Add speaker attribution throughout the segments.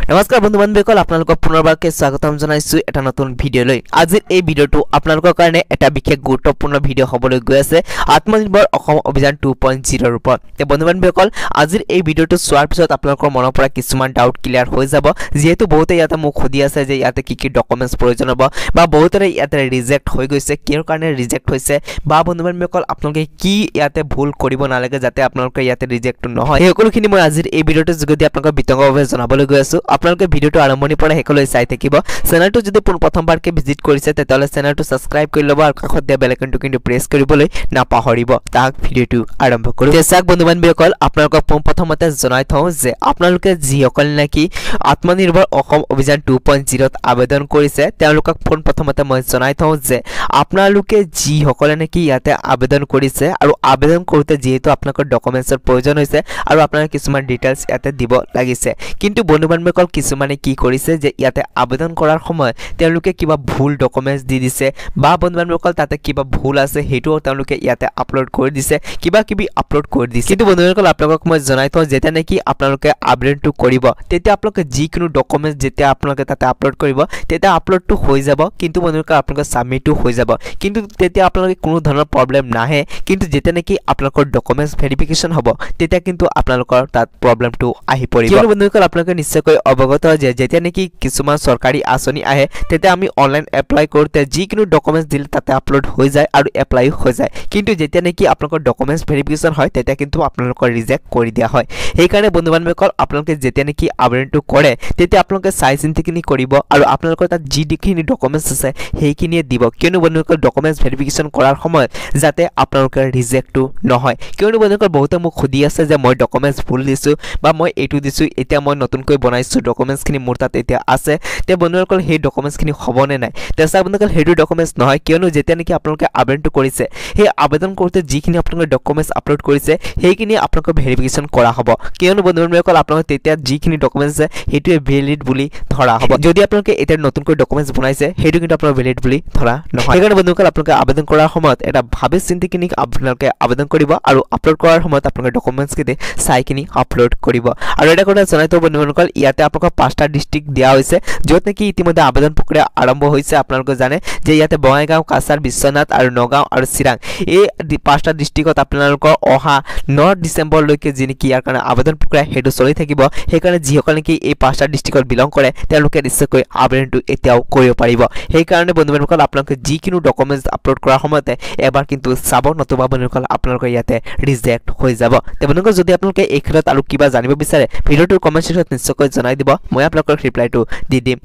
Speaker 1: নমস্কাৰ বন্ধু বান্ধৱীসকল আপোনালোকক পুনৰবাৰকৈ স্বাগতম জনাইছো এটা নতুন ভিডিঅ'লৈ। আজিৰ এই ভিডিঅ'টো আপোনালোকৰ কাৰণে এটা বিশেষ গুৰুত্বপূৰ্ণ ভিডিঅ' হ'বলৈ গৈ আছে আত্মনিৰ্ভৰ অসম অভিযান 2.0 ৰ ওপৰত। বন্ধু বান্ধৱীসকল আজিৰ এই ভিডিঅ'টো চোৱাৰ পিছত আপোনালোকৰ মনৰ পৰা কিছুমান ডাউট ক্লিয়াৰ হৈ যাব, যেহেতু বহুতে ইয়াতে মোক সুধি আছে যে ইয়াতে কি কি ডকুমেণ্টছ প্ৰয়োজন হ'ব বা বহুতৰে ইয়াতে ৰিজেক্ট হৈ গৈছে, কিহৰ কাৰণে ৰিজেক্ট হৈছে বা বন্ধু বান্ধৱীসকল আপোনালোকে কি ইয়াতে ভুল কৰিব নালাগে যাতে আপোনালোকৰ ইয়াতে ৰিজেক্ট নহয়, এই সকলোখিনি মই আজিৰ এই ভিডিঅ'টোৰ যোগেদি আপোনালোকক বিতংভাৱে জনাবলৈ গৈ আছো। আপোনালোকে ভিডিঅ'টো আৰম্ভণিৰ পৰা শেষলৈ চাই থাকিব। চেনেলটো যদি প্ৰথমবাৰকৈ ভিজিট কৰিছে তেতিয়াহ'লে চেনেলটো ছাবস্ক্ৰাইব কৰি ল'ব আৰু কাষত দিয়া বেল আইকনটো কিন্তু প্ৰেছ কৰিবলৈ নাপাহৰিব। তাক ভিডিঅ'টো আৰম্ভ কৰোঁ। চাওক বন্ধু বান্ধৱীসকল, আপোনালোকক প্ৰথমতে জনাই থওঁ যে আপোনালোকে যিসকলে নাকি আত্মনিৰ্ভৰ অসম অভিযান 2.0 ত আবেদন কৰিছে তেওঁলোকক প্ৰথমতে মই জনাই থওঁ যে আপোনালোকে যিসকলে নাকি ইয়াতে আবেদন কৰিছে আৰু আবেদন কৰোঁতে যিহেতু আপোনালোকৰ ডকুমেণ্টছৰ প্ৰয়োজন হৈছে আৰু আপোনালোকে কিছুমান ডিটেইলছ ইয়াতে দিব লাগিছে, কিন্তু বন্ধু বান্ধৱীসকল কিছুমানে কি কৰিছে যে ইয়াতে আবেদন কৰাৰ সময়ত তেওঁলোকে কিবা ভুল ডকুমেণ্টছ দি দিছে বা বন্ধু বান্ধৱীসকল তাতে কিবা ভুল আছে সেইটোও তেওঁলোকে ইয়াতে আপলোড কৰি দিছে, কিবা কিবি আপলোড কৰি দিছে। কিন্তু বন্ধু বান্ধৱীসকল আপোনালোকক মই জনাই থওঁ যেতিয়া নেকি আপোনালোকে আবেদনটো কৰিব তেতিয়া আপোনালোকে যিকোনো ডকুমেণ্টছ যেতিয়া আপোনালোকে তাতে আপলোড কৰিব তেতিয়া আপলোডটো হৈ যাব, কিন্তু বন্ধু বান্ধৱীসকল আপোনালোকৰ ছাবমিটো হৈ যাব, কিন্তু তেতিয়া আপোনালোকে কোনো ধৰণৰ প্ৰব্লেম নাহে। কিন্তু যেতিয়া নেকি আপোনালোকৰ ডকুমেণ্টছ ভেৰিফিকেশ্যন হ'ব তেতিয়া কিন্তু আপোনালোকৰ তাত প্ৰব্লেমটো আহি পৰিব। কিন্তু বন্ধু বান্ধৱীসকল আপোনালোকে নিশ্চয়কৈ অৱগত যে যেতিয়া নেকি কিছুমান চৰকাৰী আঁচনি আহে তেতিয়া আমি অনলাইন এপ্লাই কৰোঁতে যিকোনো ডকুমেণ্টছ দিলে তাতে আপলোড হৈ যায় আৰু এপ্লাইও হৈ যায়, কিন্তু যেতিয়া নেকি আপোনালোকৰ ডকুমেণ্টছ ভেৰিফিকেশ্যন হয় তেতিয়া কিন্তু আপোনালোকৰ ৰিজেক্ট কৰি দিয়া হয়। সেইকাৰণে বন্ধু বান্ধৱীসকল আপোনালোকে যেতিয়া নেকি আবেদনটো কৰে তেতিয়া আপোনালোকে চাই চিন্তিখিনি কৰিব আৰু আপোনালোকৰ তাত যিখিনি ডকুমেণ্টছ আছে সেইখিনিয়ে দিব, কিয়নো বন্ধুসকল ডকুমেণ্টছ ভেৰিফিকেশ্যন কৰাৰ সময়ত যাতে আপোনালোকৰ ৰিজেক্টটো নহয়। কিয়নো বন্ধুসকল বহুতে মোক সুধি আছে যে মই ডকুমেণ্টছ ভুল দিছোঁ বা মই এইটো দিছোঁ, এতিয়া মই নতুনকৈ বনাইছোঁ ডকুমেণ্টছখিনি মোৰ তাত এতিয়া আছে, তে বন্ধুসকল সেই ডকুমেণ্টছখিনি হ'বনে নাই। চাওক বন্ধুসকল সেইটো ডকুমেণ্টছ নহয়, কিয়নো যেতিয়া নেকি আপোনালোকে আবেদনটো কৰিছে সেই আবেদন কৰোঁতে যিখিনি আপোনালোকে ডকুমেণ্টছ আপলোড কৰিছে সেইখিনি আপোনালোকৰ ভেৰিফিকেশ্যন কৰা হ'ব, কিয়নো বন্ধু বান্ধৱীসকল আপোনালোকে তেতিয়া যিখিনি ডকুমেণ্টছ আছে সেইটোৱে ভেলিড বুলি ধৰা হ'ব। যদি আপোনালোকে এতিয়া নতুনকৈ ডকুমেণ্টছ বনাইছে সেইটো কিন্তু আপোনাৰ ভেলিড বুলি ধৰা নহয়। সেইকাৰণে বন্ধুসকল আপোনালোকে আবেদন কৰাৰ সময়ত এটা ভাবি চিন্তিখিনি আপোনালোকে আবেদন কৰিব আৰু আপলোড কৰাৰ সময়ত আপোনালোকে ডকুমেণ্টছখিনি চাইকিনি আপলোড কৰিব। আৰু এটা কথা জনাই থওঁ বন্ধুসকল, ইয়াতে আপোনালোকক 5টা ডিষ্ট্ৰিক্ট দিয়া হৈছে য'ত নেকি ইতিমধ্যে আবেদন প্ৰক্ৰিয়া আৰম্ভ হৈছে। আপোনালোকে জানে যে ইয়াতে বঙাইগাঁও, কাছাৰ, বিশ্বনাথ আৰু নগাঁও আৰু চিৰাং এই 5টা ডিষ্ট্ৰিক্টত আপোনালোকৰ অহা 9 ডিচেম্বৰলৈকে যি নেকি ইয়াৰ কাৰণে আবেদন প্ৰক্ৰিয়া সেইটো চলি থাকিব। সেইকাৰণে যিসকল নেকি এই 5টা ডিষ্ট্ৰিক্টত বিলং কৰে তেওঁলোকে নিশ্চয়কৈ আবেদনটো এতিয়াও কৰিব পাৰিব। সেইকাৰণে বন্ধু বান্ধৱীসকল আপোনালোকে যিকোনো ডকুমেণ্টছ আপলোড কৰাৰ সময়তে এবাৰ কিন্তু চাব, নতুবা বন্ধুসকল আপোনালোকৰ ইয়াতে ৰিজেক্ট হৈ যাব। বন্ধুসকল যদি আপোনালোকে এই ক্ষেত্ৰত আৰু কিবা জানিব বিচাৰে ভিডিঅ'টোৰ কমেণ্ট ছেকশ্যনত নিশ্চয়কৈ জনাই দিব, মই আপোনালোকৰ ৰিপ্লাইটো দি দিম।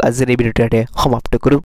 Speaker 1: আজিৰ এই ভিডিঅ'টো ইয়াতে সমাপ্ত কৰোঁ।